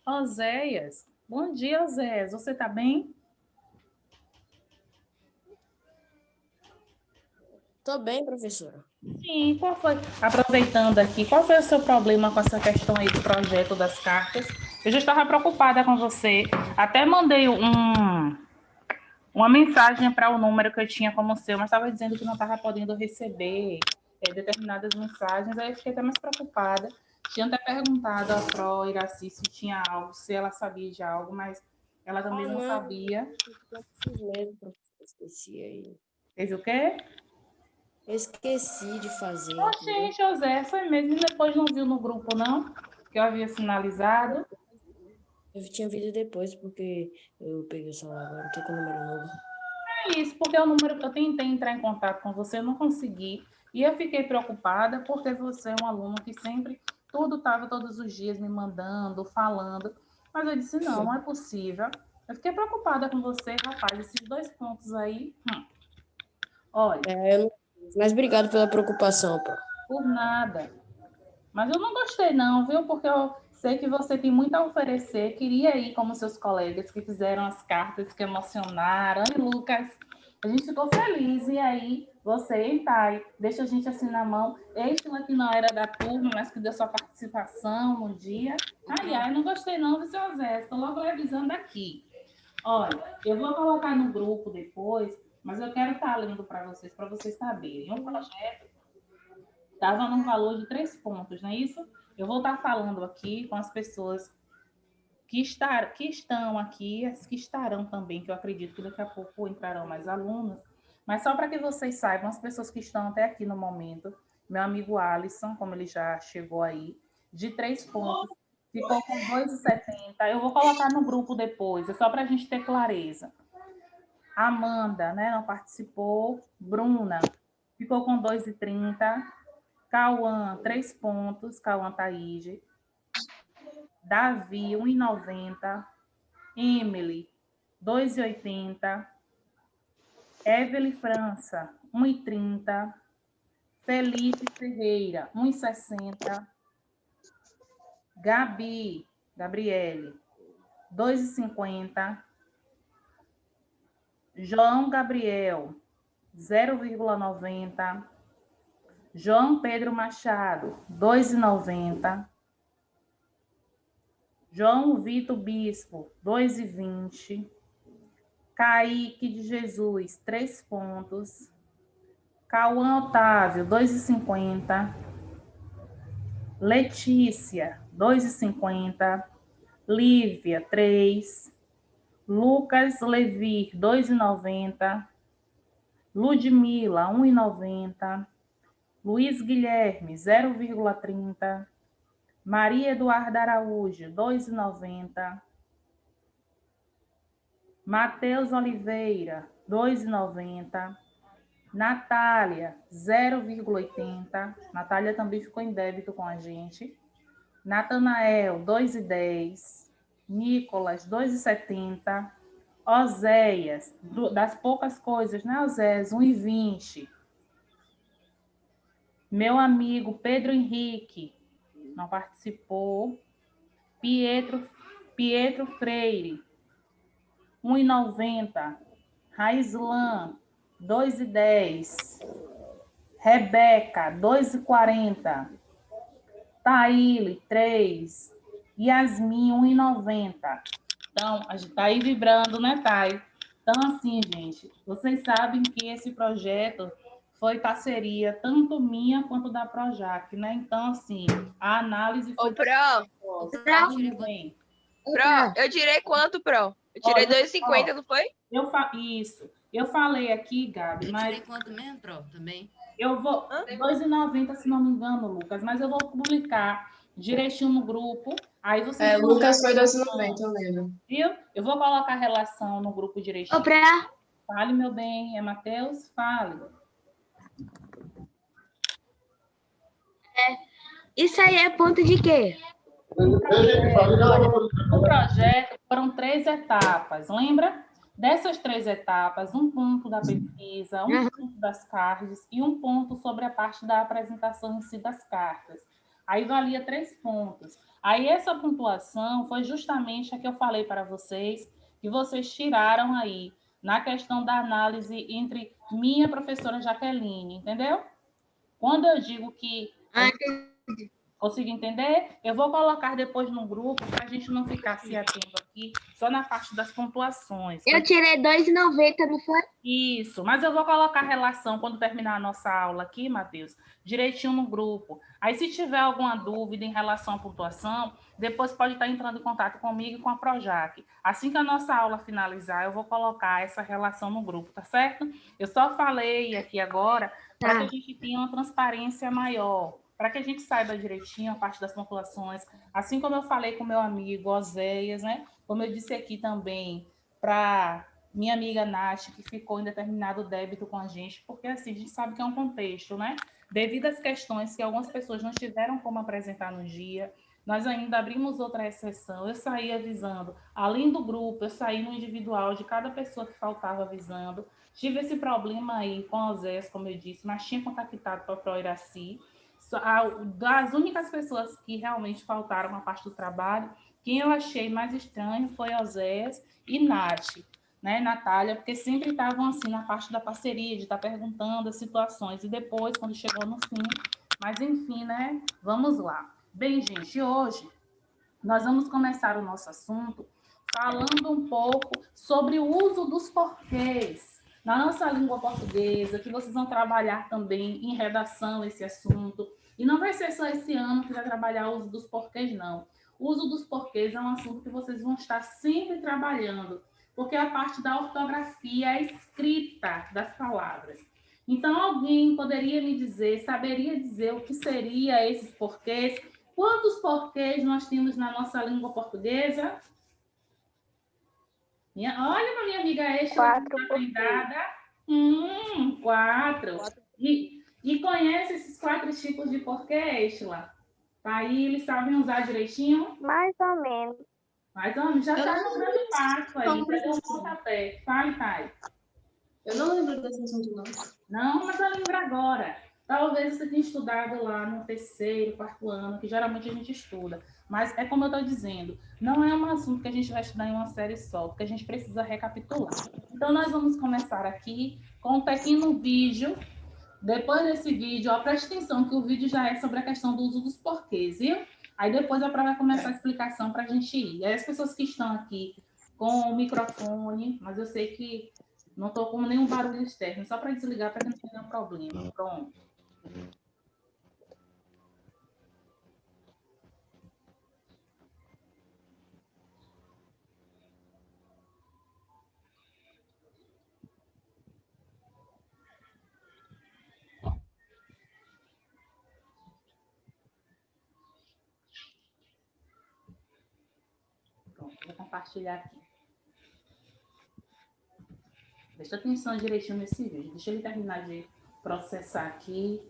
Oséias. Bom dia, Oséias. Você está bem? Tô bem, professora. Sim, qual foi? Aproveitando aqui, qual foi o seu problema com essa questão aí do projeto das cartas? Eu já estava preocupada com você. Até mandei uma mensagem para o número que eu tinha como seu, mas estava dizendo que não estava podendo receber determinadas mensagens. Aí eu fiquei até mais preocupada. Tinha até perguntado à Pro Iraci se tinha algo, se ela sabia de algo, mas ela também não Não, sabia. eu fiz mesmo, professora. Esqueci aí. Fez o quê? Eu esqueci de fazer, Oxê, entendeu? José, foi mesmo. E depois não viu no grupo, não? Que eu havia sinalizado. Eu tinha visto depois, porque eu peguei o celular agora, não tô com o número novo. É isso, porque é o número que eu tentei entrar em contato com você, eu não consegui. E eu fiquei preocupada porque você é um aluno que sempre, tudo estava todos os dias me mandando, falando. Mas eu disse, não, não é possível. Eu fiquei preocupada com você, rapaz, esses dois pontos aí. Olha, Eu não... Mas obrigado pela preocupação, pô. por nada. Mas eu não gostei, não, viu? Porque eu sei que você tem muito a oferecer. Queria ir como seus colegas que fizeram as cartas, que emocionaram. E Lucas, a gente ficou feliz. E aí, você, hein, Thay? Deixa a gente assim na mão. Este que não era da turma, mas que deu sua participação no dia. Ai, ai, não gostei, não, viu, seu Zé? Estou logo avisando aqui. Olha, eu vou colocar no grupo depois, mas eu quero estar lendo para vocês saberem. Um projeto estava num valor de 3 pontos, não é isso? Eu vou estar falando aqui com as pessoas que estão aqui, as que estarão também, que eu acredito que daqui a pouco entrarão mais alunos, mas só para que vocês saibam, as pessoas que estão até aqui no momento, meu amigo Alisson, como ele já chegou aí, de 3 pontos, ficou com 2,70. Eu vou colocar no grupo depois, é só para a gente ter clareza. Amanda, né, não participou. Bruna ficou com 2,30. Cauã, 3 pontos. Cauã Taíde. Davi, 1,90. Emily, 2,80. Evelyn França, 1,30. Felipe Ferreira, 1,60. Gabriele, 2,50. João Gabriel, 0,90. João Pedro Machado, 2,90. João Vitor Bispo, 2,20. Kaique de Jesus, 3 pontos. Cauã Otávio, 2,50. Letícia, 2,50. Lívia, 3. Lucas Levi, 2,90. Ludmila, 1,90. Luiz Guilherme, 0,30. Maria Eduarda Araújo, 2,90. Matheus Oliveira, 2,90. Natália, 0,80. Natália também ficou em débito com a gente. Natanael, 2,10. Nicolas, 2,70. Oséias, das poucas coisas, né, Oséias? 1,20. Meu amigo Pedro Henrique, não participou. Pietro Freire, 1,90. Raislan, 2,10. Rebeca, 2,40. Taíle, 3. Yasmin, 1,90. Então, a gente está aí vibrando, né, Thay? Então, assim, gente, vocês sabem que esse projeto foi parceria tanto minha quanto da Projac, né? Então, assim, a análise foi... Ô, Pro, Bem. eu tirei quanto, Pro? Eu tirei Olha, 2,50, não foi? Isso. Eu falei aqui, Gabi, Eu mas tirei quanto mesmo, Pro, também? eu vou... 2,90, se não me engano, Lucas, mas eu vou publicar direitinho no grupo. Aí vocês vão Lucas foi 2,90, eu lembro. viu? Eu vou colocar a relação no grupo direitinho. Fale, meu bem. É Matheus? Fale. Isso aí é ponto de quê? O projeto foram 3 etapas, lembra? Dessas 3 etapas, um ponto da pesquisa, um ponto das cartas e um ponto sobre a parte da apresentação em si das cartas. aí valia 3 pontos. Aí essa pontuação foi justamente a que eu falei para vocês, que vocês tiraram aí, na questão da análise entre minha professora Jaqueline, entendeu? Quando eu digo que... Consigo entender? Eu vou colocar depois no grupo, para a gente não ficar se atento aqui, só na parte das pontuações. Eu tirei 2,90, não foi? Isso, mas eu vou colocar a relação quando terminar a nossa aula aqui, Matheus, direitinho no grupo. Aí, se tiver alguma dúvida em relação à pontuação, depois pode estar entrando em contato comigo e com a Projac. Assim que a nossa aula finalizar, eu vou colocar essa relação no grupo, tá certo? Eu só falei aqui agora para que a gente tenha uma transparência maior, para que a gente saiba direitinho a parte das pontuações, assim como eu falei com meu amigo Oséias, né? Como eu disse aqui também para minha amiga Nath, que ficou em determinado débito com a gente, porque assim, a gente sabe que é um contexto, né? Devido às questões que algumas pessoas não tiveram como apresentar no dia, nós ainda abrimos outra exceção. Eu saí avisando, além do grupo, eu saí no individual de cada pessoa que faltava avisando. Tive esse problema aí com a Osés, como eu disse, mas tinha contactado para a Proiraci. Das únicas pessoas que realmente faltaram a parte do trabalho, quem eu achei mais estranho foi Osés e Nath, né, Natália, porque sempre estavam assim na parte da parceria, de estar perguntando as situações, e depois, quando chegou no fim, mas enfim, né, vamos lá. Bem, gente, hoje nós vamos começar o nosso assunto falando um pouco sobre o uso dos porquês na nossa língua portuguesa, que vocês vão trabalhar também em redação esse assunto. E não vai ser só esse ano que vai trabalhar o uso dos porquês, não. O uso dos porquês é um assunto que vocês vão estar sempre trabalhando, porque é a parte da ortografia, a escrita das palavras. Então, alguém poderia me dizer, saberia dizer o que seria esses porquês? Quantos porquês nós temos na nossa língua portuguesa? Olha para minha amiga extra, 4 aprendada. 4. E conhece esses 4 tipos de porquê, Estela? Tá aí, eles sabem usar direitinho? Mais ou menos. Mais ou menos, já está no grande passo aí, pegou o pontapé. Fale, Thay. Eu não lembro desse assunto, não. Não, mas eu lembro agora. Talvez você tenha estudado lá no 3º, 4º ano, que geralmente a gente estuda. Mas é como eu estou dizendo, não é um assunto que a gente vai estudar em uma série só, porque a gente precisa recapitular. Então, nós vamos começar aqui com um pequeno vídeo. Depois desse vídeo, ó, preste atenção que o vídeo já é sobre a questão do uso dos porquês, viu? Aí depois a Pró vai começar a explicação para a gente ir. E aí as pessoas que estão aqui com o microfone, mas eu sei que não estou com nenhum barulho externo, só para desligar para que não tenha problema. Pronto. Pronto, vou compartilhar aqui. Presta atenção direitinho nesse vídeo. Deixa ele terminar de processar aqui.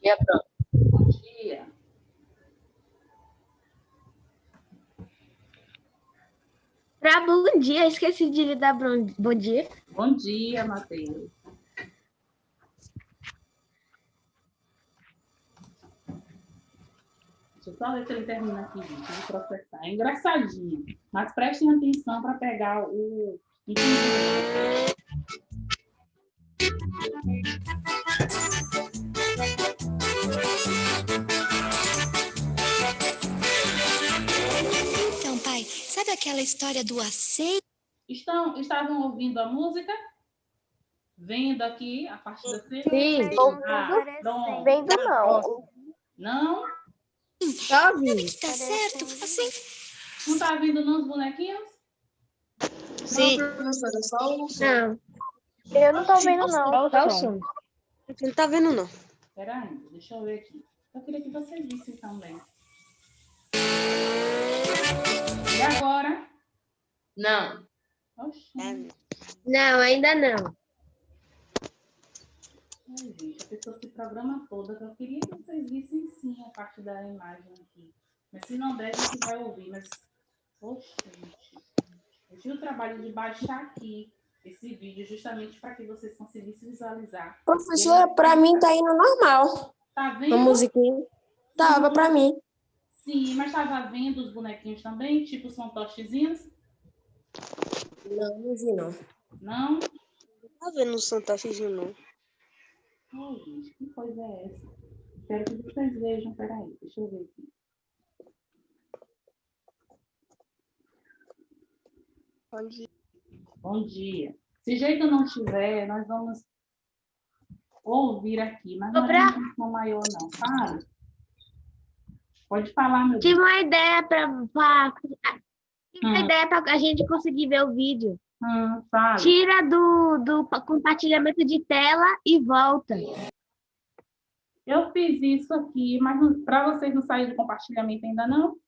E é pronto. Bom dia. Bom dia, esqueci de lhe dar bom dia. Bom dia, Matheus. Deixa eu só ver se ele termina aqui, gente, de processar. É engraçadinho, mas prestem atenção para pegar o... Então, pai, sabe aquela história do aceite? Estavam ouvindo a música? Vendo aqui a parte da cena? Sim. Pronto. Vendo não. Não? Tá ouvindo. Tá certo? Assim. Não tá vendo não os bonequinhos? Sim. Não, professora, só o som. Não, Eu não tô vendo não. só o som. Não tá vendo, não. Espera aí, deixa eu ver aqui. Eu queria que você visse também. E agora? Não. Oxi. Não, ainda não. Ai, gente, a pessoa se programa toda. Eu queria que vocês vissem sim a parte da imagem aqui. Mas se não der, a gente vai ouvir. Mas, poxa, gente. Eu tive o trabalho de baixar aqui esse vídeo justamente para que vocês conseguissem visualizar. Professora, para mim tá indo normal. Tá A vendo? musiquinha. Tava para mim. Sim, mas estava vendo os bonequinhos também, tipo são tostezinhos? Não vi, não. Não? Tá vendo o fantochezinho, não? Ai, gente, que coisa é essa? Espero que vocês vejam. Peraí, deixa eu ver aqui. Bom dia. Bom dia. Se jeito não tiver, nós vamos ouvir aqui, mas não é uma questão maior, não. Fala. Pode falar, meu Tive Deus. uma ideia para a gente conseguir ver o vídeo. Fala. Tira do compartilhamento de tela e volta. Eu fiz isso aqui, mas para vocês não sair do compartilhamento ainda não?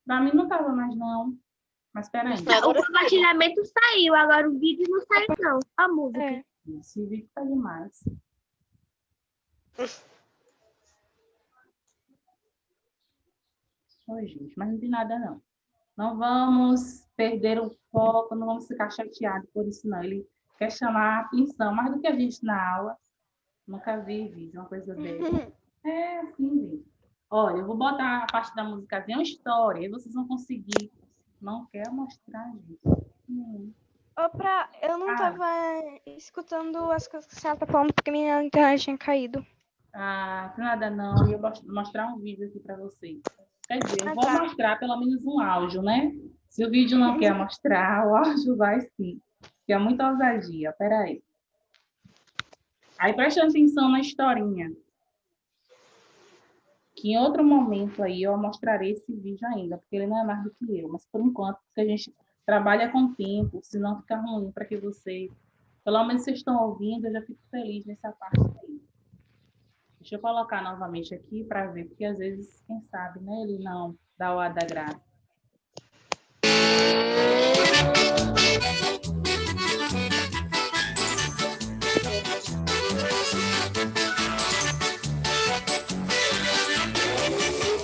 Para mim não estava mais, não. Mas espera aí. O compartilhamento saiu, agora o vídeo não saiu, não. Só a música. Esse vídeo tá demais. Oi, gente, mas não tem nada, não. Não vamos perder o foco, não vamos ficar chateados por isso, não. Ele quer chamar a atenção, mais do que a gente na aula. Nunca vi vídeo, uma coisa dessa. É assim, gente. Olha, eu vou botar a parte da musicazinha, uma história, aí vocês vão conseguir. Não quer mostrar, gente. Eu não estava escutando as coisas que você estava falando porque minha internet tinha caído. Ah, nada não. Eu ia mostrar um vídeo aqui para vocês. Quer dizer, eu vou mostrar pelo menos um áudio, né? Se o vídeo não quer mostrar, o áudio vai sim. Que é muita ousadia. Peraí. Aí preste atenção na historinha. Que em outro momento aí eu mostrarei esse vídeo ainda, porque ele não é mais do que eu. Mas por enquanto, porque a gente trabalha com tempo, senão fica ruim para que vocês... Pelo menos vocês estão ouvindo, eu já fico feliz nessa parte aí. Deixa eu colocar novamente aqui para ver, porque às vezes, quem sabe, né, ele não dá o ar da graça.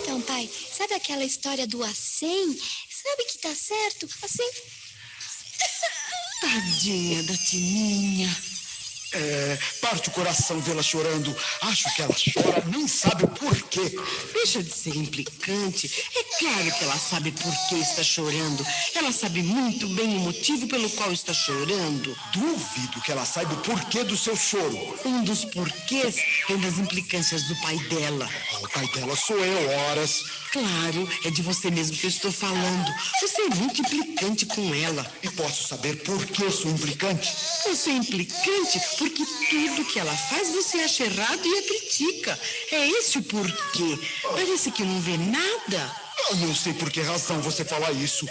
Então, pai, sabe aquela história do A100? Sabe que tá certo? Assim. Tadinha da Tininha. Parte o coração vê-la chorando. Acho que ela chora, nem sabe o porquê. Deixa de ser implicante. É claro que ela sabe por que está chorando. Ela sabe muito bem o motivo pelo qual está chorando. Duvido que ela saiba o porquê do seu choro. Um dos porquês vem das implicâncias do pai dela. O pai dela sou eu, horas. Claro, é de você mesmo que eu estou falando. Você é muito implicante com ela. E posso saber por que sou implicante? Você é implicante porque tudo que ela faz você acha errado e a critica. É esse o porquê. Parece que não vê nada. Eu não sei por que razão você fala isso.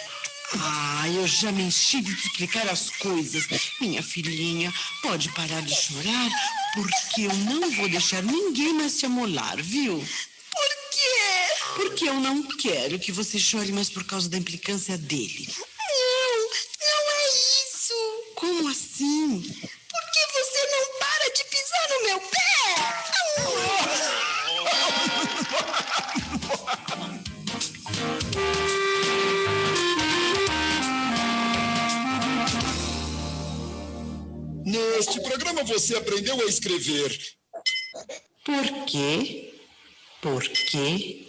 Eu já me enchi de te explicar as coisas. Minha filhinha, pode parar de chorar, porque eu não vou deixar ninguém mais te amolar, viu? Por quê? Porque eu não quero que você chore mais por causa da implicância dele. Não é isso. Como assim? Porque você não para de pisar no meu pé. Neste programa você aprendeu a escrever. Por quê? Por quê?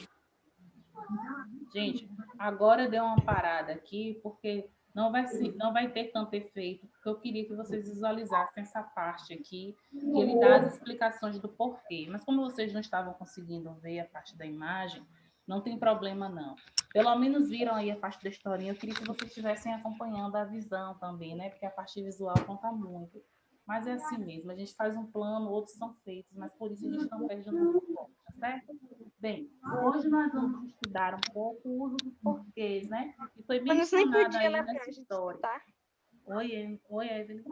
Gente, agora deu uma parada aqui, porque não vai ter tanto efeito, porque eu queria que vocês visualizassem essa parte aqui, que ele dá as explicações do porquê. Mas como vocês não estavam conseguindo ver a parte da imagem, não tem problema não. Pelo menos viram aí a parte da historinha, eu queria que vocês estivessem acompanhando a visão também, né? Porque a parte visual conta muito. Mas é assim mesmo, a gente faz um plano, outros são feitos, mas por isso a gente não perde muito foco, tá certo? Bem, hoje nós vamos estudar um pouco o uso dos porquês, né? E foi bem mencionado aí nessa história. Tá? Oi, Evelyn.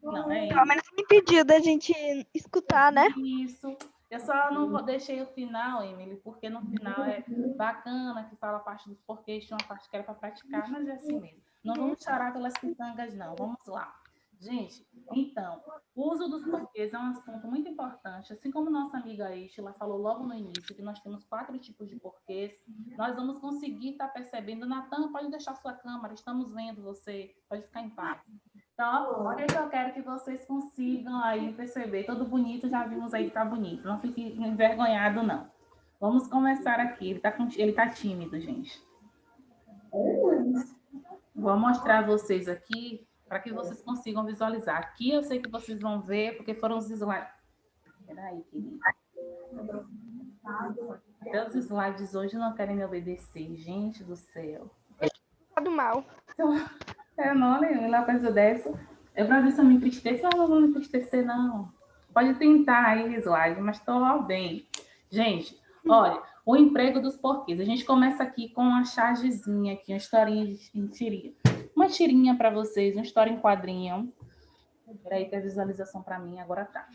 Não, é Pelo menos me pediu da gente escutar, né? isso. Eu só não deixei o final, Emily, porque no final é bacana, que fala a parte dos porquês, tinha uma parte que era para praticar, mas é assim mesmo. Não vamos chorar pelas pitangas, não. Vamos lá. Gente, então, o uso dos porquês é um assunto muito importante. Assim como nossa amiga Estela falou logo no início, que nós temos 4 tipos de porquês, nós vamos conseguir estar percebendo. Natan, pode deixar sua câmera, estamos vendo você, pode ficar em paz. Então, olha que eu quero que vocês consigam aí perceber. Todo bonito, já vimos aí que tá bonito. Não fique envergonhado, não. Vamos começar aqui. Ele tá tímido, gente. Vou mostrar a vocês aqui para que vocês consigam visualizar. Aqui eu sei que vocês vão ver, porque foram os slides. Peraí, querido. Até os slides hoje não querem me obedecer. Gente do céu. Tá do mal. Não, nenhum, lá perto dessa. É para ver se eu me entristeço, mas não vou me entristecer, não. Pode tentar aí, slide, mas estou bem. Gente, olha, o emprego dos porquês. A gente começa aqui com uma chargezinha aqui, uma historinha de tirinha. Uma tirinha para vocês, uma história em quadrinho. Peraí que a visualização para mim agora tá.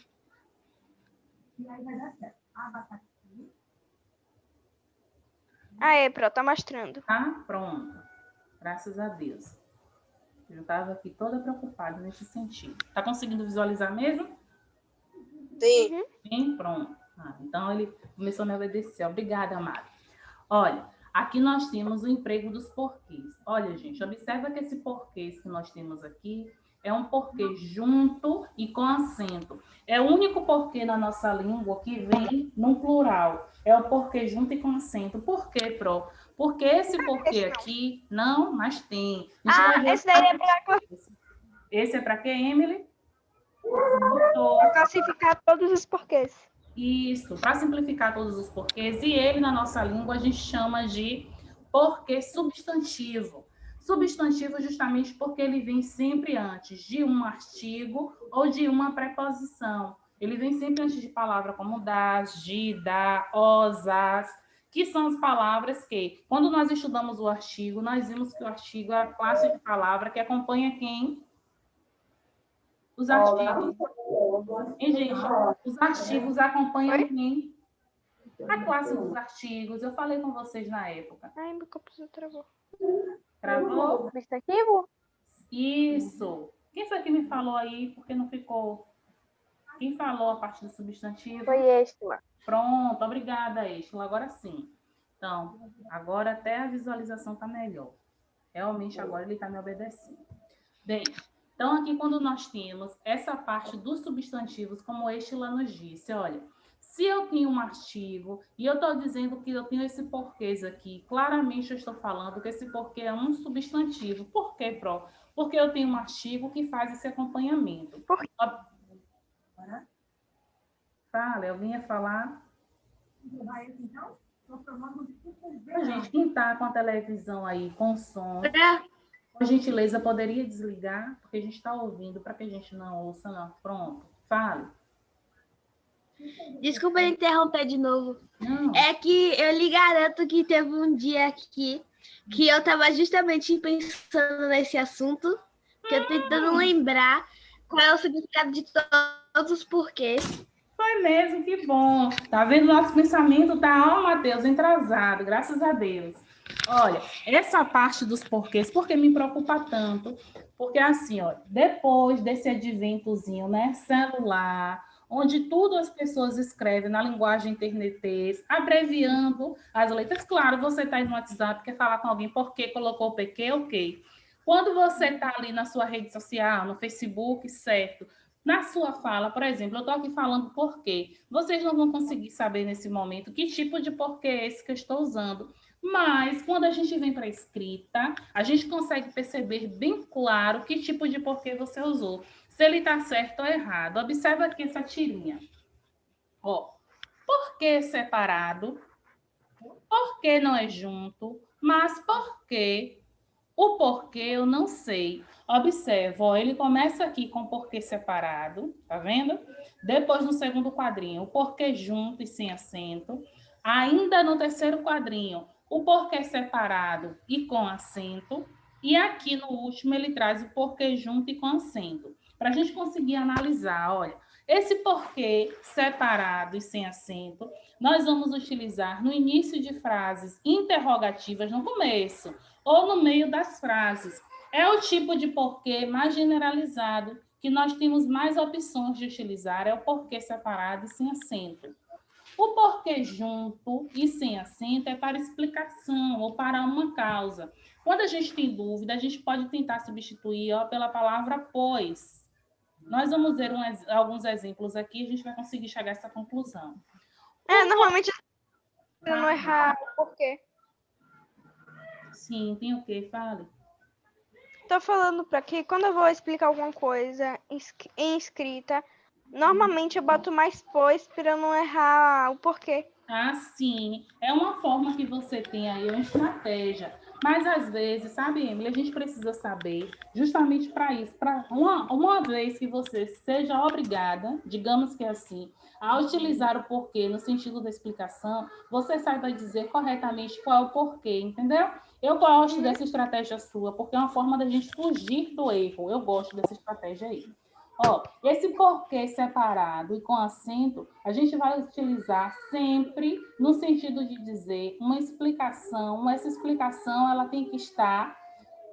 E aí vai dar certo. Tá aqui. Aê, Pro, tá mostrando. Tá pronto. Graças a Deus. Eu estava aqui toda preocupada nesse sentido. Tá conseguindo visualizar mesmo? Sim. Sim, pronto. Então, ele começou a me obedecer. Obrigada, amado. Olha, aqui nós temos o emprego dos porquês. Olha, gente, observa que esse porquês que nós temos aqui é um porquê junto e com acento. É o único porquê na nossa língua que vem no plural. É o porquê junto e com acento. Por quê, Pro? Porque esse porquê aqui, não, mas tem. Esse daí é para Esse é para quê, Emily? classificar todos os porquês. Isso, para simplificar todos os porquês. E ele, na nossa língua, a gente chama de porquê substantivo. Substantivo justamente porque ele vem sempre antes de um artigo ou de uma preposição. Ele vem sempre antes de palavras como das, de, da, os, as, que são as palavras que, quando nós estudamos o artigo, nós vimos que o artigo é a classe de palavra que acompanha quem? Os artigos. E, gente, os artigos acompanham quem? A classe dos artigos. Eu falei com vocês na época. Ai, meu computador travou. Travou? Substantivo? Isso. Quem foi que me falou aí? Porque não ficou... Quem falou a parte do substantivo? Foi Estela. Pronto, obrigada, Estela. Agora sim. Então, agora até a visualização está melhor. Realmente, agora ele está me obedecendo. Bem, então aqui quando nós temos essa parte dos substantivos, como Estela nos disse, olha, se eu tenho um artigo e eu estou dizendo que eu tenho esse porquês aqui, claramente eu estou falando que esse porquê é um substantivo. Por quê, Pro? Porque eu tenho um artigo que faz esse acompanhamento. Por quê? Fala, eu vinha falar. Gente, quem está com a televisão aí com som, por gentileza, poderia desligar? Porque a gente está ouvindo, para que a gente não ouça, não. Pronto, fale. Desculpa interromper de novo. Não. É que eu lhe garanto que teve um dia aqui que eu estava justamente pensando nesse assunto, que eu tentando lembrar qual é o significado de todos os porquês. Foi mesmo, que bom. Tá vendo? Nosso pensamento tá, Matheus, entrosado, graças a Deus. Olha, essa parte dos porquês, por que me preocupa tanto? Porque assim, ó, depois desse adventozinho, né, celular, onde tudo as pessoas escrevem na linguagem internetês, abreviando as letras. Claro, você está aí no WhatsApp, quer falar com alguém, por que colocou o PQ, ok. Quando você está ali na sua rede social, no Facebook, certo? Na sua fala, por exemplo, eu estou aqui falando porquê. Vocês não vão conseguir saber nesse momento que tipo de porquê é esse que eu estou usando. Mas, quando a gente vem para a escrita, a gente consegue perceber bem claro que tipo de porquê você usou. Se ele está certo ou errado. Observa aqui essa tirinha. Ó, porquê separado, porquê não é junto, mas porquê, o porquê eu não sei. Observa, ó, ele começa aqui com porquê separado, tá vendo? Depois, no segundo quadrinho, o porquê junto e sem acento. Ainda no terceiro quadrinho, o porquê separado e com acento. E aqui no último, ele traz o porquê junto e com acento. Para a gente conseguir analisar, olha, esse porquê separado e sem acento, nós vamos utilizar no início de frases interrogativas, no começo, ou no meio das frases. É o tipo de porquê mais generalizado, que nós temos mais opções de utilizar, é o porquê separado e sem acento. O porquê junto e sem acento é para explicação ou para uma causa. Quando a gente tem dúvida, a gente pode tentar substituir pela palavra pois. Nós vamos ver alguns exemplos aqui, a gente vai conseguir chegar a essa conclusão. Normalmente, para não errar o porquê. Sim, tem o quê? Fale. Tô falando para que quando eu vou explicar alguma coisa em escrita, normalmente eu boto mais pois para não errar o porquê. Ah, sim. É uma forma que você tem aí, uma estratégia. Mas, às vezes, sabe, Emily, a gente precisa saber justamente para isso, para uma vez que você seja obrigada, digamos que assim, a utilizar o porquê no sentido da explicação, você saiba dizer corretamente qual é o porquê, entendeu? Eu gosto dessa estratégia sua, porque é uma forma da gente fugir do erro. Eu gosto dessa estratégia aí. Esse porquê separado e com acento, a gente vai utilizar sempre no sentido de dizer uma explicação. Essa explicação ela tem que estar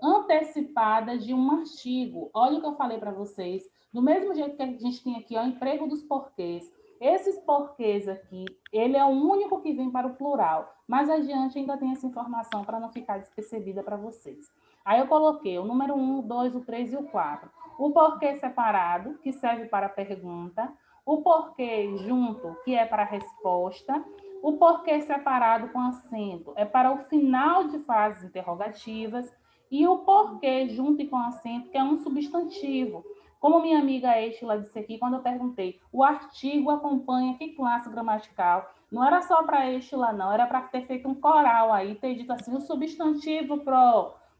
antecipada de um artigo. Olha o que eu falei para vocês. Do mesmo jeito que a gente tem aqui o emprego dos porquês. Esses porquês aqui, ele é o único que vem para o plural. Mais adiante ainda tem essa informação para não ficar despercebida para vocês. Aí eu coloquei o número 1, o 2, o 3 e o 4. O porquê separado, que serve para a pergunta. O porquê junto, que é para a resposta. O porquê separado com acento é para o final de frases interrogativas. E o porquê junto e com acento, que é um substantivo. Como minha amiga Estila disse aqui, quando eu perguntei, o artigo acompanha que classe gramatical? Não era só para Estila, não. Era para ter feito um coral aí, ter dito assim, o substantivo,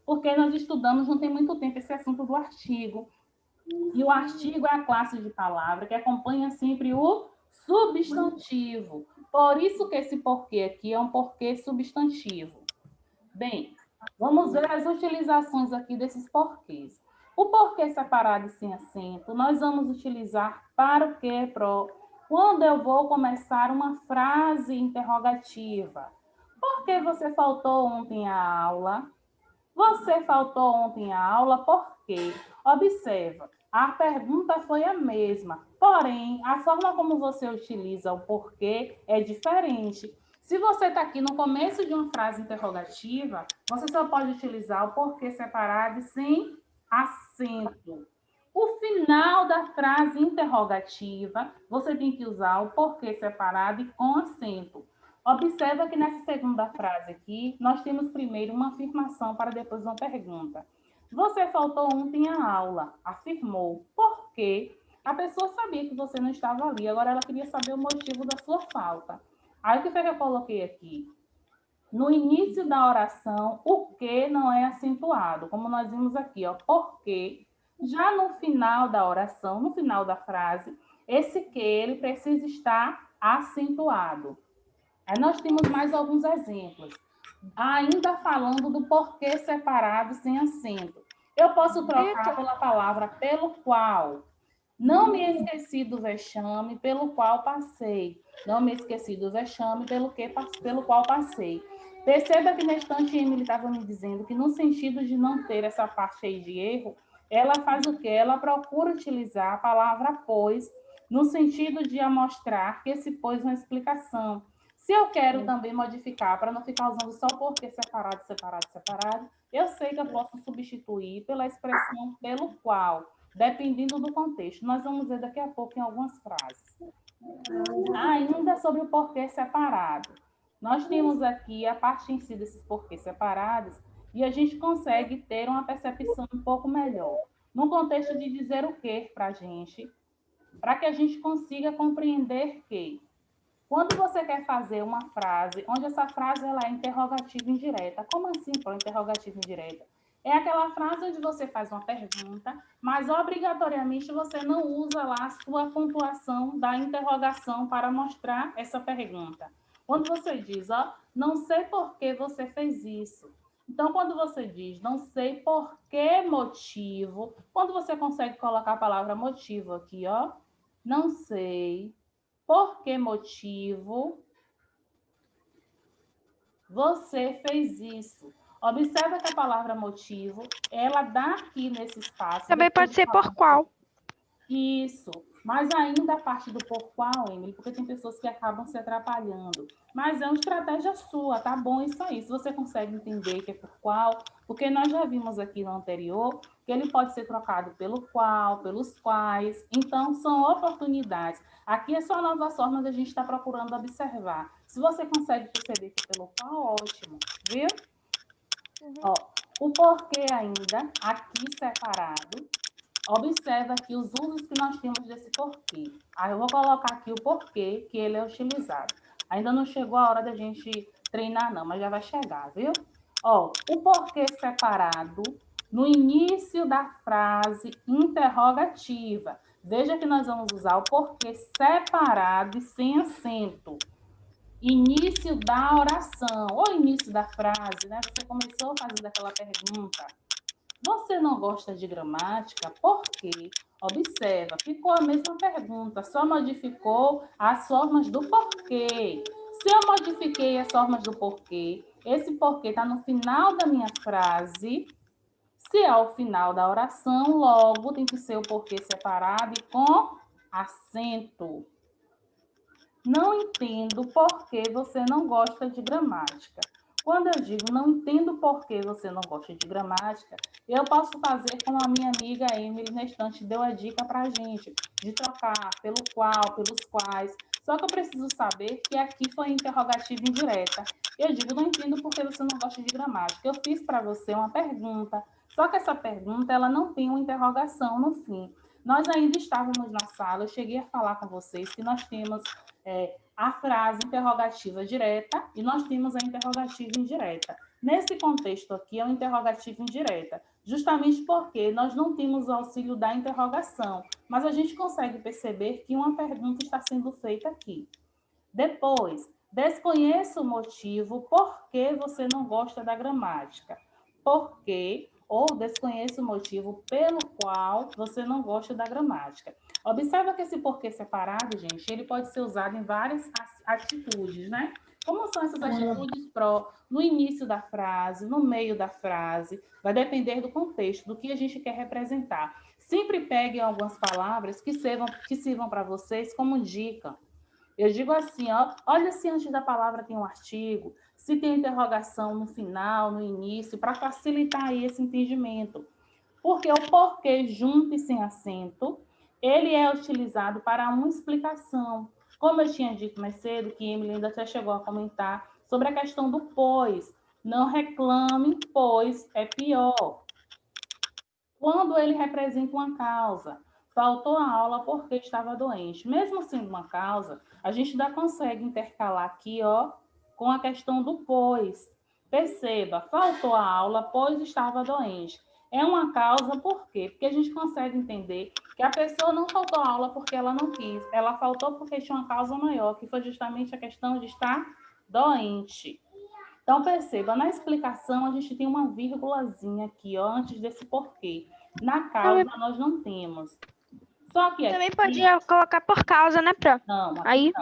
porque nós estudamos, não tem muito tempo, esse assunto do artigo. E o artigo é a classe de palavra que acompanha sempre o substantivo. Por isso que esse porquê aqui é um porquê substantivo. Bem, vamos ver as utilizações aqui desses porquês. O porquê separado e sem acento, nós vamos utilizar para o quê, Pro? Quando eu vou começar uma frase interrogativa. Por que você faltou ontem à aula? Você faltou ontem à aula por quê? Observa, a pergunta foi a mesma, porém, a forma como você utiliza o porquê é diferente. Se você está aqui no começo de uma frase interrogativa, você só pode utilizar o porquê separado e sem acento. O final da frase interrogativa, você tem que usar o porquê separado e com acento. Observa que nessa segunda frase aqui, nós temos primeiro uma afirmação para depois uma pergunta. Você faltou ontem à aula, afirmou. Por quê? A pessoa sabia que você não estava ali, agora ela queria saber o motivo da sua falta. Aí o que foi que eu coloquei aqui? No início da oração, o que não é acentuado, como nós vimos aqui, porque já no final da oração, no final da frase, esse que ele precisa estar acentuado. Aí nós temos mais alguns exemplos. Ainda falando do porquê separado sem acento. Eu posso trocar pela palavra pelo qual. Não me esqueci do vexame pelo qual passei. Não me esqueci do vexame pelo qual passei. Perceba que na instante Emily estava me dizendo que no sentido de não ter essa parte aí de erro, ela faz o quê? Ela procura utilizar a palavra pois no sentido de mostrar que esse pois é uma explicação. Se eu quero também modificar, para não ficar usando só o porquê separado, separado, separado, eu sei que eu posso substituir pela expressão pelo qual, dependendo do contexto. Nós vamos ver daqui a pouco em algumas frases. Ainda sobre o porquê separado. Nós temos aqui a parte em si desses porquês separados e a gente consegue ter uma percepção um pouco melhor. No contexto de dizer o quê para a gente, para que a gente consiga compreender que quando você quer fazer uma frase, onde essa frase ela é interrogativa indireta. Como assim, por interrogativa indireta? É aquela frase onde você faz uma pergunta, mas obrigatoriamente você não usa lá a sua pontuação da interrogação para mostrar essa pergunta. Quando você diz, não sei por que você fez isso. Então, quando você diz, não sei por que motivo, quando você consegue colocar a palavra motivo aqui, não sei por que motivo você fez isso. Observa que a palavra motivo, ela dá aqui nesse espaço. Também pode ser por qual. Isso. Mas ainda a parte do por qual, Emily, porque tem pessoas que acabam se atrapalhando. Mas é uma estratégia sua, tá bom isso aí. Se você consegue entender que é por qual, porque nós já vimos aqui no anterior que ele pode ser trocado pelo qual, pelos quais. Então, são oportunidades. Aqui é só novas formas que a gente está procurando observar. Se você consegue perceber que pelo qual, ótimo, viu? Ó, o porquê ainda, aqui separado. Observa aqui os usos que nós temos desse porquê. Aí eu vou colocar aqui o porquê que ele é utilizado. Ainda não chegou a hora da gente treinar, não, mas já vai chegar, viu? Ó, o porquê separado no início da frase interrogativa. Veja que nós vamos usar o porquê separado e sem acento. Início da oração, ou início da frase, né? Você começou fazendo aquela pergunta. Você não gosta de gramática? Por quê? Observa, ficou a mesma pergunta, só modificou as formas do porquê. Se eu modifiquei as formas do porquê, esse porquê está no final da minha frase. Se é o final da oração, logo tem que ser o porquê separado e com acento. Não entendo por que você não gosta de gramática. Quando eu digo não entendo por que você não gosta de gramática, eu posso fazer como a minha amiga Emily na estante deu a dica para a gente, de trocar pelo qual, pelos quais. Só que eu preciso saber que aqui foi interrogativa indireta. Eu digo, não entendo por que você não gosta de gramática. Eu fiz para você uma pergunta, só que essa pergunta ela não tem uma interrogação no fim. Nós ainda estávamos na sala, eu cheguei a falar com vocês que nós temos a frase interrogativa direta e nós temos a interrogativa indireta. Nesse contexto aqui, é uma interrogativa indireta, justamente porque nós não temos o auxílio da interrogação, mas a gente consegue perceber que uma pergunta está sendo feita aqui. Depois, desconheça o motivo por que você não gosta da gramática. Por quê? Ou desconheça o motivo pelo qual você não gosta da gramática. Observa que esse porquê separado, gente, ele pode ser usado em várias atitudes, né? Como são essas atitudes no início da frase, no meio da frase, vai depender do contexto, do que a gente quer representar. Sempre peguem algumas palavras que sirvam para vocês como dica. Eu digo assim, ó, olha se antes da palavra tem um artigo, se tem interrogação no final, no início, para facilitar aí esse entendimento. Porque o porquê junto e sem acento, ele é utilizado para uma explicação. Como eu tinha dito mais cedo, que Emily ainda até chegou a comentar sobre a questão do pois. Não reclame, pois é pior. Quando ele representa uma causa, faltou a aula porque estava doente. Mesmo sendo uma causa, a gente ainda consegue intercalar aqui, ó, com a questão do pois. Perceba, faltou a aula pois estava doente. É uma causa por quê? Porque a gente consegue entender que a pessoa não faltou a aula porque ela não quis. Ela faltou porque tinha uma causa maior, que foi justamente a questão de estar doente. Então, perceba, na explicação, a gente tem uma vírgulazinha aqui, ó, antes desse porquê. Na causa, nós não temos. Só que aqui... Também podia colocar por causa, né, Pro? Não, aqui aí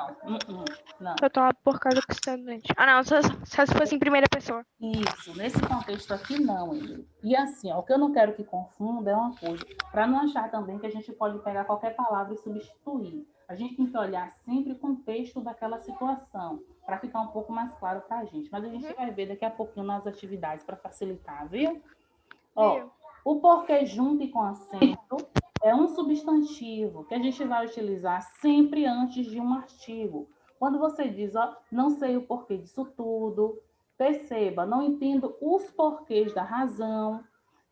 não. Eu tô lá por causa que você é doente. Ah, não, só se fosse em primeira pessoa. Isso, nesse contexto aqui, não, Emily. E assim, ó, o que eu não quero que confunda é uma coisa, para não achar também que a gente pode pegar qualquer palavra e substituir. A gente tem que olhar sempre o contexto daquela situação, para ficar um pouco mais claro para a gente. Mas a gente vai ver daqui a pouquinho nas atividades para facilitar, viu? Ó, o porquê junto e com acento é um substantivo que a gente vai utilizar sempre antes de um artigo. Quando você diz, ó, não sei o porquê disso tudo, perceba, não entendo os porquês da razão,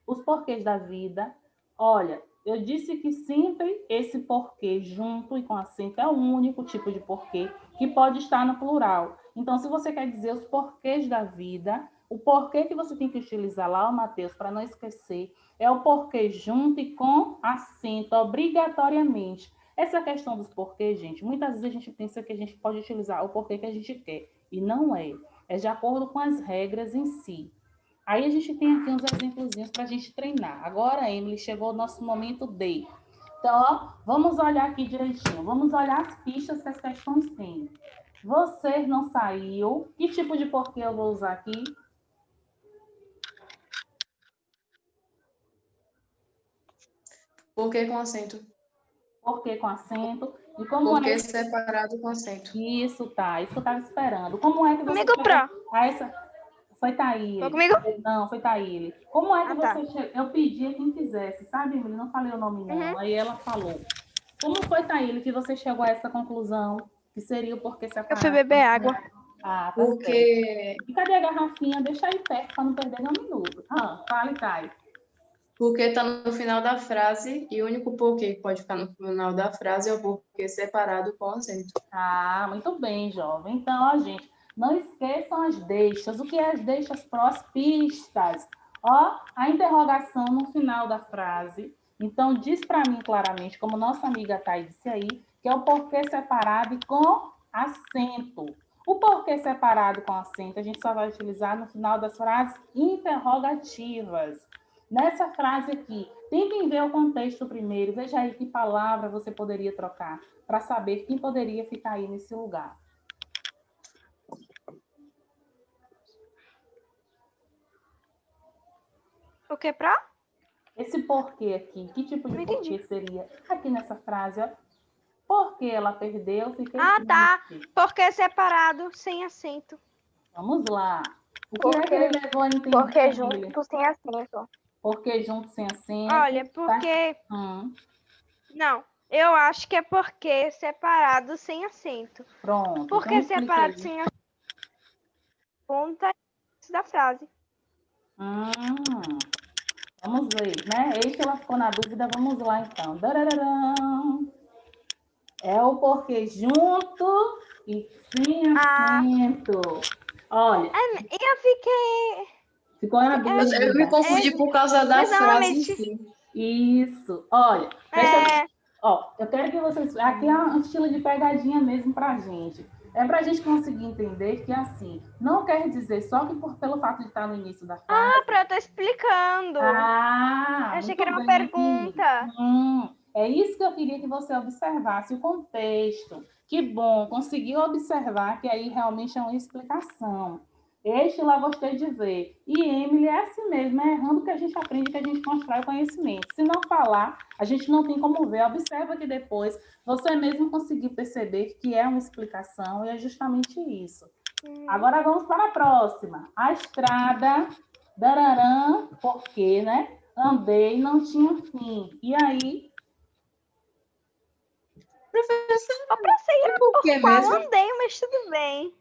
os porquês da vida. Olha, eu disse que sempre esse porquê junto e com acento é o único tipo de porquê que pode estar no plural. Então, se você quer dizer os porquês da vida, o porquê que você tem que utilizar lá, Matheus, para não esquecer, é o porquê junto e com acento, obrigatoriamente. Essa questão dos porquês, gente, muitas vezes a gente pensa que a gente pode utilizar o porquê que a gente quer, e não é. É de acordo com as regras em si. Aí a gente tem aqui uns exemplozinhos para a gente treinar. Agora, Emily, chegou o nosso momento D. Então, ó, vamos olhar aqui direitinho. Vamos olhar as pistas que as questões têm. Você não saiu. Que tipo de porquê eu vou usar aqui? Porquê com acento. Por que com acento? E como Porque é... separado com acento. Isso, tá. Isso que eu estava esperando. Como é que você Comigo, chegou Pro. a essa... Foi Thaíli. Foi comigo? Não, foi Thaíli. Como é que tá. você chegou... Eu pedi a quem fizesse, sabe, Emily? Não falei o nome, não. Uhum. Aí ela falou. Como foi, Thaíli, que você chegou a essa conclusão? Que seria o porquê separado? Eu fui beber água. Ah, tá certo. Porque, E cadê a garrafinha? Deixa aí perto para não perder nenhum minuto. Fale, Thay. porque tá no final da frase e o único porquê que pode ficar no final da frase é o porquê separado com acento. Ah, muito bem, jovem. Então, ó, gente, não esqueçam as deixas. O que é as deixas prós? Pistas. Ó, a interrogação no final da frase. Então, diz para mim claramente, como nossa amiga Thay disse aí, que é o porquê separado e com acento. O porquê separado com acento a gente só vai utilizar no final das frases interrogativas. Nessa frase aqui, tentem ver o contexto primeiro. Veja aí que palavra você poderia trocar para saber quem poderia ficar aí nesse lugar. O que, Pro? Esse porquê aqui, que tipo de Não porquê entendi. seria? Aqui nessa frase, ó. Porque ela perdeu, fiquei Tá. triste. Porque separado, sem acento. Vamos lá. O que é que ele levou a entender? Porque Emília? junto, sem acento. Porque junto sem acento. Olha, porque... Não, eu acho que é porque separado, sem acento. Pronto. Porque então explica separado, aí. sem acento. Conta da frase. Vamos ver, né? Eis ela ficou na dúvida, vamos lá então. Darararã. É o porque junto e sem acento. Olha. Eu fiquei... Ficou na dúvida. Eu me confundi por causa da frase em si. Isso. Olha, ó, eu quero que vocês... Aqui é um estilo de pegadinha mesmo pra gente. É pra gente conseguir entender que, assim, não quer dizer só que pelo fato de estar no início da frase... Pra eu estar explicando. Eu achei que era uma pergunta. É isso que eu queria que você observasse, o contexto. Que bom, conseguiu observar que aí realmente é uma explicação. Este lá gostei de ver. E Emily é assim mesmo, é errando que a gente aprende, que a gente constrói conhecimento. Se não falar, a gente não tem como ver. Observa que depois você mesmo conseguiu perceber que é uma explicação e é justamente isso. Agora vamos para a próxima. A estrada, dararã, porque, né? Andei, não tinha fim. E aí? Professor, pra ser por que mesmo? andei, mas tudo bem.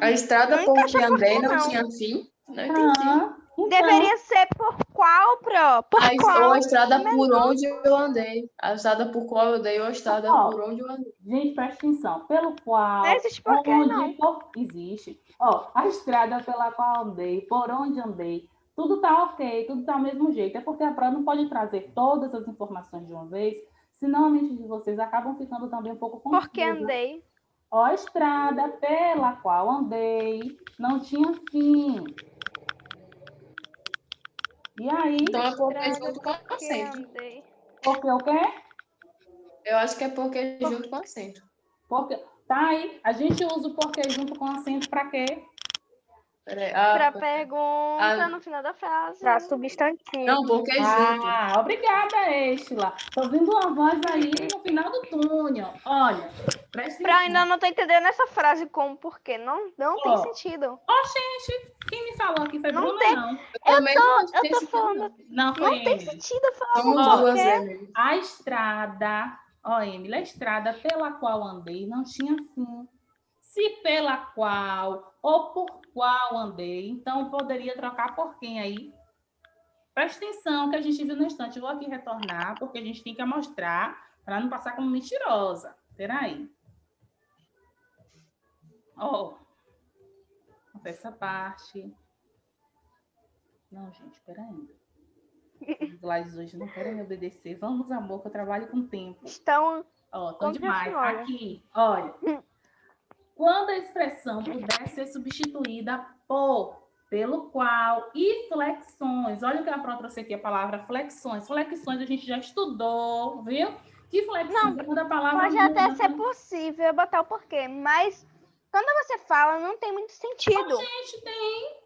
A estrada por que andei não tinha fim? Não entendi. Então, deveria ser por qual, Pro? Por qual? Ou a estrada por onde eu andei. A estrada por qual eu andei ou a estrada por onde eu andei. Gente, presta atenção. Pelo qual... Não existe porquê, não. Existe. Ó, a estrada pela qual andei, por onde andei, tudo tá ok, tudo tá do mesmo jeito. É porque a prova não pode trazer todas as informações de uma vez, senão a mente de vocês acabam ficando também um pouco confusa. Por que andei? Ó, a estrada pela qual andei não tinha fim. E aí? Então é porque junto com acento. Porque o quê? Eu acho que é porque junto com acento. Porque... Tá aí. A gente usa o porquê junto com acento para quê? Pra pergunta no final da frase. Pra substantivo. Não, porque junto. Obrigada, Estila. Tô ouvindo uma voz aí no final do túnel. Olha, presta atenção. Ainda não tô entendendo essa frase como porquê. Não tem sentido. Gente, quem me falou aqui foi Não Bruna, tem. não. Eu tô falando. Não, foi tem Emily. sentido falar Somos duas, porquê. Emily. A estrada, Emily, a estrada pela qual andei não tinha fim. Se pela qual ou por qual andei, então poderia trocar por quem aí? Presta atenção que a gente viu no instante. Eu vou aqui retornar, porque a gente tem que mostrar para não passar como mentirosa. Espera aí. Essa parte. Não, gente, espera aí. Os slides hoje não querem me obedecer. Vamos, amor, que eu trabalho com tempo. Estão demais. Aqui, olha. Quando a expressão puder ser substituída por, pelo qual e flexões. Olha o que a Pró trouxe aqui, a palavra flexões. Flexões a gente já estudou, viu? Que flexão da palavra... Pode até ser possível botar o porquê, mas quando você fala, não tem muito sentido. Gente, tem.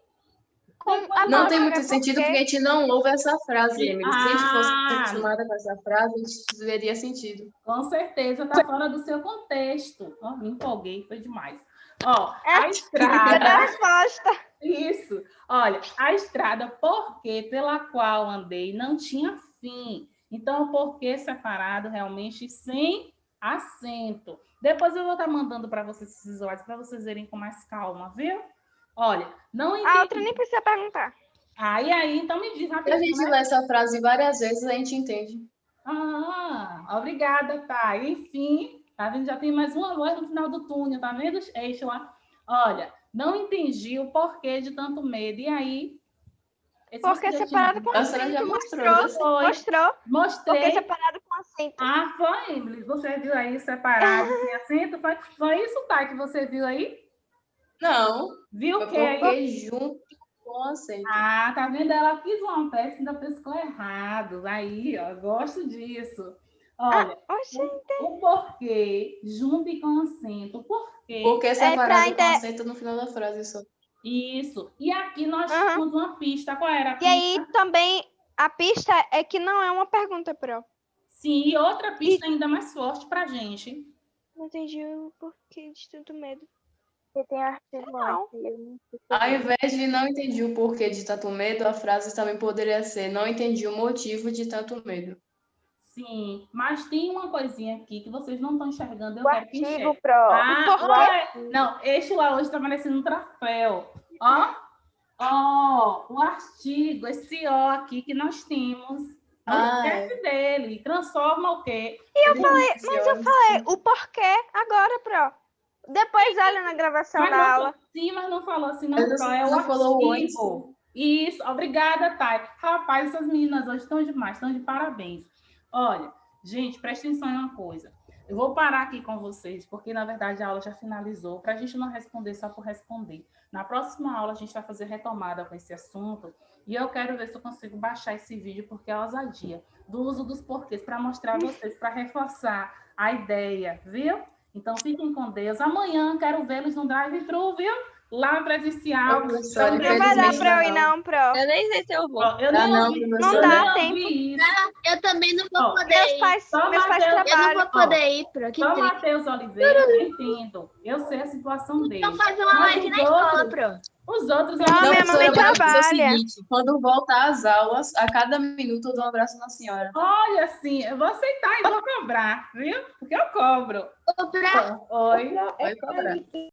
Não tem muito sentido porque a gente não ouve essa frase, Emily. Se a gente fosse Ah, acostumada com essa frase, a gente veria sentido. com certeza, tá fora do seu contexto. Ó, me empolguei, foi demais. Ó, a Deu estrada. a resposta. Isso. Olha, a estrada porquê pela qual andei não tinha fim. Então, o porquê separado realmente sem acento. Depois eu vou estar mandando para vocês esses slides para vocês verem com mais calma, viu? Olha, não A entendi. outra nem precisa perguntar. Aí, então me diz Se a rapidinho. gente lê essa frase várias vezes, a gente entende. Obrigada, tá. Enfim, tá vendo? Já tem mais uma luz no final do túnel, tá vendo? Eixo lá. Olha, não entendi o porquê de tanto medo. E aí? Esse Porque você já separado tinha com A senhora já acento. mostrou, Mostrou. né? Foi. Mostrou. Mostrei. Porque separado com acento. Ah, foi, Emily. Você viu aí separado, sem acento? Foi isso, tá, que você viu aí? Não, Viu o foi que aí? porque junto com acento. Ah, tá vendo? Ela quis uma peça e ainda pescou errado. Aí, ó, gosto disso. Olha, Oxi. o porquê, junto e com acento. O porquê. Porque separado com pra acento no final da frase só. Isso. E aqui nós Aham. tínhamos uma pista. Qual era a E pista? aí também a pista é que não é uma pergunta, Pro. Sim, e outra pista ainda mais forte pra gente. Não entendi o porquê de tanto medo. Você tem artigo Não. aqui, eu não sei. Ao invés de não entendi o porquê de tanto medo, a frase também poderia ser não entendi o motivo de tanto medo. Sim, mas tem uma coisinha aqui que vocês não estão enxergando. Eu O quero que enxergue. artigo, Pro. Não, este lá hoje está parecendo um troféu. Ó, o artigo, esse O aqui que nós temos. Não esquece dele. Transforma o quê? Mas eu falei o porquê agora, Pro. Depois olha na gravação Mas da não, aula. sim, mas não falou assim, não. Mas Só é o você falou artigo. Isso, obrigada, Thay. Rapaz, essas meninas hoje estão demais, estão de parabéns. Olha, gente, presta atenção em uma coisa. Eu vou parar aqui com vocês, porque, na verdade, a aula já finalizou, para a gente não responder só por responder. Na próxima aula, a gente vai fazer retomada com esse assunto, e eu quero ver se eu consigo baixar esse vídeo, porque é a ousadia do uso dos porquês, para mostrar a vocês, para reforçar a ideia, viu? Então, fiquem com Deus. Amanhã, quero vê-los no drive-thru, viu? Lá no presencial. Não, professora, Não vai dar pra eu ir, não, Pro. Eu nem sei se eu vou. Eu nem não, ouvi, professora. eu Não nem dá ouvi isso. Eu também não vou Ó, poder Meus ir. pais Só trabalham. Eu não Trabalho. vou poder ir, Pro. Que Só triste. Matheus Oliveira, eu entendo. Eu sei a situação dele. Então faz uma Mas live os na escola, outros- Pro. Os outros... Não, Então, minha professora, mãe eu vou dizer o trabalha. seguinte, quando voltar às aulas, a cada minuto eu dou um abraço na senhora. Olha, assim, eu vou aceitar e vou cobrar, viu? Porque eu cobro. Ô, Pro, Oi. Vai cobrar.